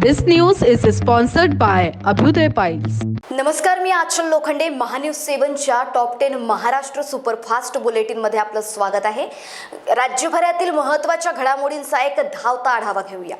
This news is sponsored by Abhyuday Piles. नमस्कार, मी आचल Lokhande. Mahanews 7च्या top 10 Maharashtra superfast बुलेटिनमध्ये आपलं स्वागत आहे. राज्यभरातील महत्त्वाच्या घडामोडींचा एक धावता आढावा घेऊया.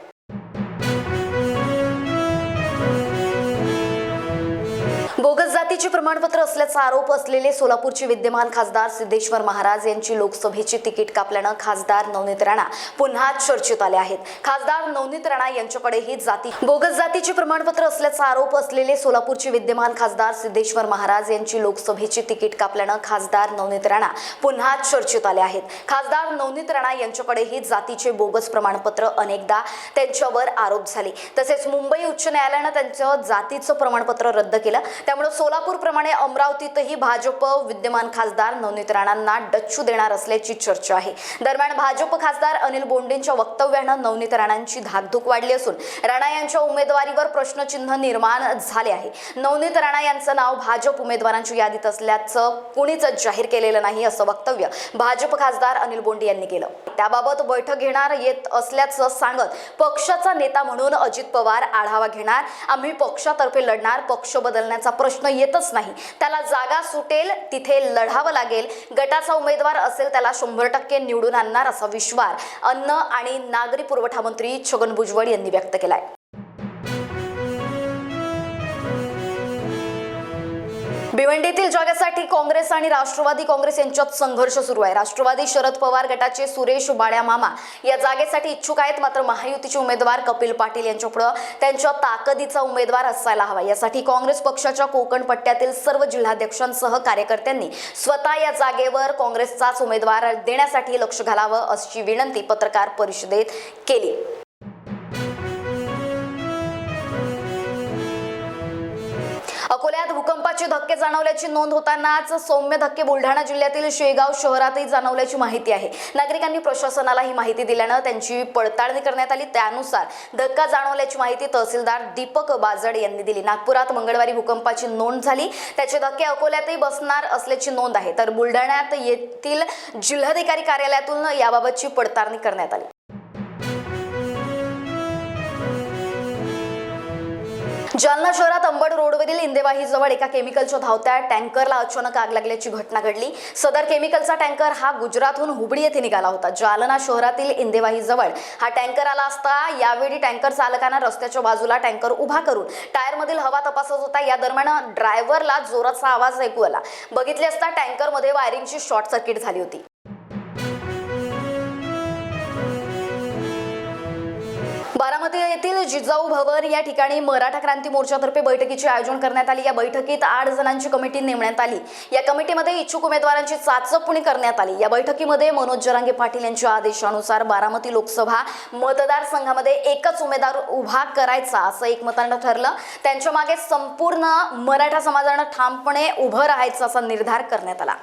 बोगस जातीचे प्रमाणपत्र असल्याचा आरोप असलेले सोलापूरचे विद्यमान खासदार सिद्धेश्वर महाराज यांची लोकसभेची तिकीट कापल्यानं खासदार नवनीत राणा पुन्हा चर्चेत आले आहेत. खासदार नवनीत राणा यांच्याकडे ही बोगस जातीचे प्रमाणपत्र असल्याचा आरोप असलेले सोलापूरचे विद्यमान खासदार सिद्धेश्वर महाराज यांची लोकसभेची तिकीट कापल्यानं खासदार नवनीत राणा पुन्हा चर्चेत आले आहेत. खासदार नवनीत राणा यांच्याकडे ही जातीचे बोगस प्रमाणपत्र अनेकदा त्यांच्यावर आरोप झाले. तसेच मुंबई उच्च न्यायालयानं त्यांचं जातीचं प्रमाणपत्र रद्द केलं. त्यामुळे सोलापूर प्रमाणे अमरावतीतही भाजप विद्यमान खासदार नवनीत राणांना डच्चू देणार असल्याची चर्चा आहे. दरम्यान भाजप खासदार अनिल बोंडेंच्या वक्तव्यानं नवनीत राणांची धाकधूक वाढली असून राणा यांच्या उमेदवारीवर प्रश्नचिन्ह निर्माण झाले आहे. नवनीत राणा यांचं नाव भाजप उमेदवारांच्या यादीत असल्याचं कुणीच जाहीर केलेलं नाही असं वक्तव्य भाजप खासदार अनिल बोंडे यांनी केलं. त्याबाबत बैठक घेणार येत असल्याचं सांगत पक्षाचा नेता म्हणून अजित पवार आढावा घेणार. आम्ही पक्षातर्फे लढणार. पक्ष बदलण्याचा प्रश्न येतच नाही. त्याला जागा सुटेल तिथे लढावं लागेल. गटाचा उमेदवार असेल त्याला 100% निवडून आणणार असा विश्वास अन्न आणि नागरी पुरवठा मंत्री छगन भुजबळ यांनी व्यक्त केलाय. भिवंडीतील जागेसाठी काँग्रेस आणि राष्ट्रवादी काँग्रेस यांच्यात संघर्ष सुरू आहे. राष्ट्रवादी शरद पवार गटाचे सुरेश बाळ्या मामा या जागेसाठी इच्छुक आहेत. मात्र महायुतीचे उमेदवार कपिल पाटील यांच्यापुढे त्यांच्या ताकदीचा उमेदवार असायला हवा. यासाठी काँग्रेस पक्षाच्या कोकण पट्ट्यातील सर्व जिल्हाध्यक्षांसह कार्यकर्त्यांनी स्वतः या जागेवर काँग्रेसचाच उमेदवार देण्यासाठी लक्ष घालावं अशी विनंती पत्रकार परिषदेत केली. अकोल्यात भूकंपाचे धक्के जाणवल्याची नोंद होतानाच सौम्य धक्के बुलढाणा जिल्ह्यातील शेगाव शहरातही जाणवल्याची माहिती आहे. नागरिकांनी प्रशासनाला ही माहिती दिल्यानं त्यांची पडताळणी करण्यात आली. त्यानुसार धक्का जाणवल्याची माहिती तहसीलदार दीपक बाजड यांनी दिली. नागपुरात मंगळवारी भूकंपाची नोंद झाली. त्याचे धक्के अकोल्यातही बसणार असल्याची नोंद आहे. तर बुलढाण्यात येथील जिल्हाधिकारी कार्यालयातून याबाबतची पडताळणी करण्यात आली. जालना शहरात अंबड रोडवरील इंदेवाही जवळ एका केमिकलच्या धावत्या टँकरला अचानक आग लागल्याची घटना घडली. सदर केमिकलचा टँकर हा गुजरातहून हुबळी येथे निघाला होता. जालना शहरातील इंदेवाही जवळ हा टँकर आला असता यावेळी टँकर चालकानं रस्त्याच्या बाजूला टँकर उभा करून टायरमधील हवा तपासत होता. या दरम्यान ड्रायव्हरला जोराचा आवाज ऐकू आला. बघितले असता टँकरमध्ये वायरिंगची शॉर्ट सर्किट झाली होती. बारामती येथील जिजाऊ भवन या ठिकाणी मराठा क्रांती मोर्चातर्फे बैठकीचे आयोजन करण्यात आले. या बैठकीत 8 जणांची कमिटी नेमण्यात आली. या कमिटीमध्ये इच्छुक उमेदवारांची चाचपणी करण्यात आली. या बैठकीमध्ये मनोज जरांगे पाटील यांच्या आदेशानुसार बारामती लोकसभा मतदारसंघामध्ये एकच उमेदवार उभा करायचा असं एकमतानं ठरलं. त्यांच्या मागे संपूर्ण मराठा समाजानं ठामपणे उभं राहायचा असा निर्धार करण्यात आला.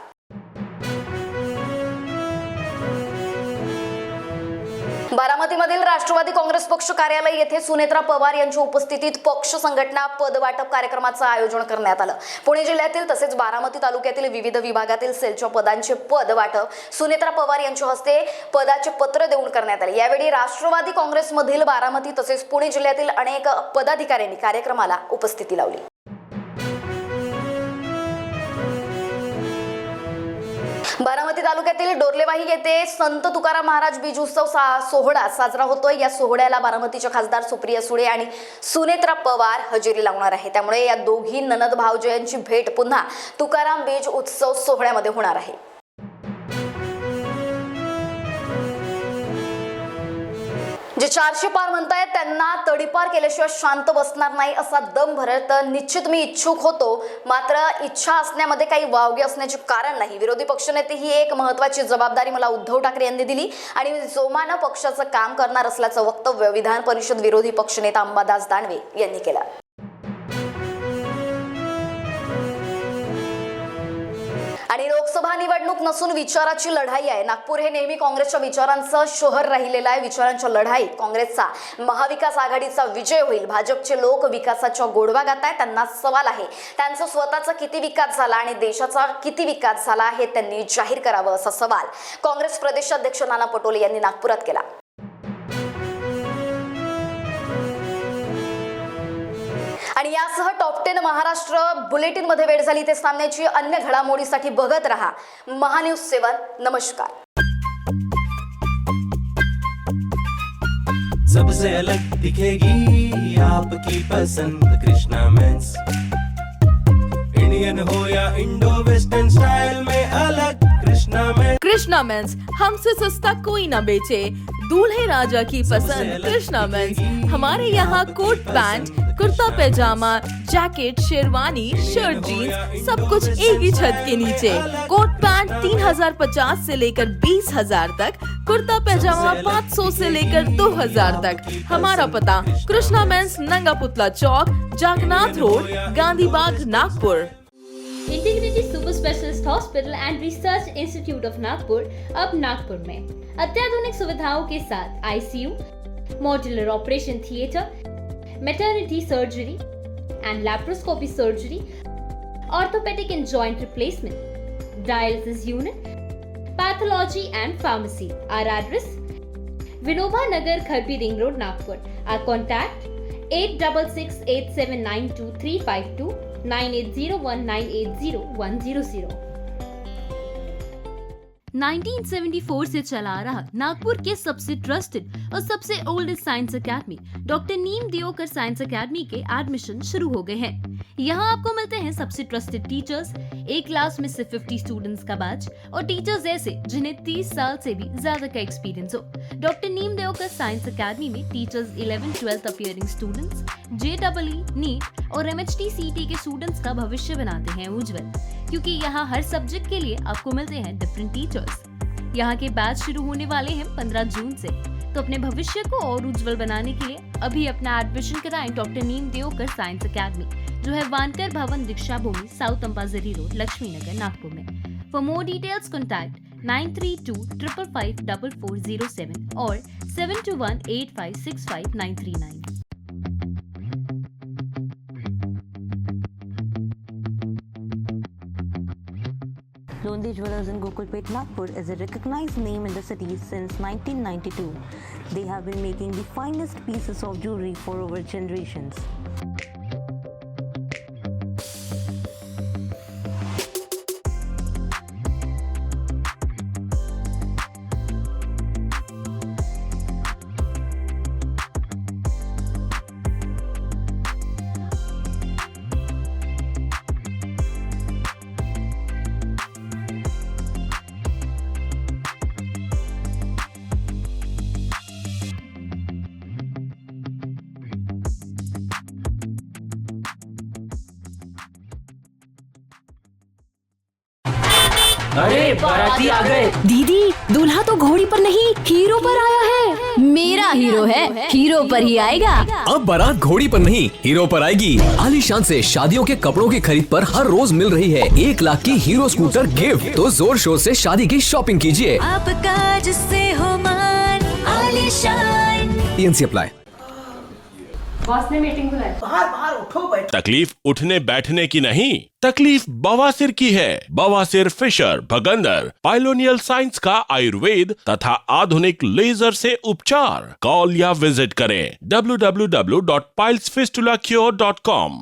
बारामतीमधील राष्ट्रवादी काँग्रेस पक्ष कार्यालय येथे सुनेत्रा पवार यांच्या उपस्थितीत पक्ष संघटना पद वाटप कार्यक्रमाचं आयोजन करण्यात आलं. पुणे जिल्ह्यातील तसेच बारामती तालुक्यातील विविध विभागातील सेलच्या पदांचे पद वाटप सुनेत्रा पवार यांच्या हस्ते पदाचे पत्र देऊन करण्यात आले. यावेळी राष्ट्रवादी काँग्रेसमधील बारामती तसेच पुणे जिल्ह्यातील अनेक पदाधिकाऱ्यांनी कार्यक्रमाला उपस्थिती लावली. बारामती तालुक्यातील डोरलेवाही येथे संत तुकाराम महाराज बीज उत्सव सोहळा साजरा होतोय. या सोहळ्याला बारामतीच्या खासदार सुप्रिया सुळे आणि सुनेत्रा पवार हजेरी लावणार आहे. त्यामुळे या दोघी ननद भावजयांची भेट पुन्हा तुकाराम बीज उत्सव सोहळ्यामध्ये होणार आहे. जे 400 पार म्हणतायत त्यांना तडीपार केल्याशिवाय शांत बसणार नाही असा दम भरत निश्चित मी इच्छुक होतो. मात्र इच्छा असण्यामध्ये काही वावगे असण्याचे कारण नाही. विरोधी पक्षनेते ही एक महत्त्वाची जबाबदारी मला उद्धव ठाकरे यांनी दिली आणि जोमानं पक्षाचं काम करणार असल्याचं वक्तव्य विधान परिषद विरोधी पक्षनेता अंबादास दानवे यांनी केलं. आणि लोकसभा निवडणूक नसून विचाराची लढाई आहे. नागपूर हे नेहमी काँग्रेसच्या विचारांचं शहर राहिलेलं आहे. विचारांच्या लढाईत काँग्रेसचा महाविकास आघाडीचा विजय होईल. भाजपचे लोक विकासाच्या गोडवा गात आहेत. त्यांना सवाल आहे त्यांचा स्वतःचा किती विकास झाला आणि देशाचा किती विकास झाला हे त्यांनी जाहीर करावं असा सवाल काँग्रेस प्रदेशाध्यक्ष नाना पटोले यांनी नागपुरात केला. 10 महाराष्ट्र बुलेटिन मध्ये वेळ झाली ते सामन्याची अन्य घडामोडीसाठी बघत रहा महान्यूज 7. नमस्कार. सबसे अलग दिखेगी आपकी पसंद कृष्णा मेंस. इंडियन हो या इंडो वेस्टर्न स्टाइल में अलग कृष्णा मेंस. कृष्णा मेंस, हमसे सस्ता कोई ना बेचे. दूल्हे राजा की पसंद कृष्णा मेंस. हमारे यहाँ coat pant, kurta pyjama, jacket, sherwani, shirt, jeans सब कुछ एक ही छत के नीचे. कोट पैंट 3050 से लेकर 20,000 तक, कुर्ता पैजामा 500 से लेकर 2000 तक. हमारा पता कृष्णा मेंस, नंगा पुतला चौक, Jagnath road, Gandhi Bagh, Nagpur. Integrity super specialist hospital and research institute of Nagpur अब नागपुर में अत्याधुनिक सुविधाओं के साथ ICU, modular operation theatre, maternity surgery and laparoscopy surgery, orthopaedic and joint replacement, dialysis unit, pathology and pharmacy. Our address Vinoba Nagar, Kharpi ring road, Nagpur. Our contact 8668792352 9801980100. 1974 से चला आ रहा नागपुर के सबसे ट्रस्टेड और सबसे oldest science academy doctor Neem Deokar science academy के admission शुरू हो गए हैं. यहाँ आपको मिलते हैं सबसे ट्रस्टेड टीचर्स, एक क्लास में से 50 स्टूडेंट्स का बैच और टीचर्स ऐसे जिन्हें 30 साल से भी ज्यादा का एक्सपीरियंस हो. Doctor Neem Deokar science academy में टीचर्स 11-12 अपीयरिंग स्टूडेंट्स, JEE, नीट और MHT CT के स्टूडेंट्स का भविष्य बनाते हैं उज्जवल, क्योंकि यहाँ हर सब्जेक्ट के लिए आपको मिलते हैं डिफरेंट टीचर्स. यहाँ के बैच शुरू होने वाले हैं 15 जून से, तो अपने भविष्य को और उज्जवल बनाने के लिए अभी अपना एडमिशन कराएं doctor Neem Deokar science academy, जो है वानकर भवन, दीक्षा भूमि, साउथ अंपाजरी रोड, लक्ष्मी नगर, नागपुर में. फॉर मोर डिटेल्स कॉन्टैक्ट 9325554407 और 7218565939. Londi Jewelers in Gokulpet, Nagpur is a recognized name in the city since 1992. They have been making the finest pieces of jewelry for over generations. अरे बाराती आ गए. दीदी, दूल्हा तो घोड़ी पर नहीं हीरो पर आया है. मेरा हीरो है, हीरो पर ही आएगा. अब बारात घोड़ी पर नहीं हीरो पर आएगी. आलीशान से शादियों के कपड़ों की खरीद पर हर रोज मिल रही है 1 लाख की हीरो स्कूटर गिफ्ट. तो जोर शोर से शादी की शॉपिंग कीजिए. आपका जिससे हो मान आलीशान. TNC apply. बॉस ने मीटिंग बुलाई. तकलीफ उठने बैठने की नहीं, तकलीफ बवासीर की है. बवासीर, फिशर, भगंदर, पाइलोनियल साइंस का आयुर्वेद तथा आधुनिक लेजर से उपचार. कॉल या विजिट करें www.pilesfistulacure.com.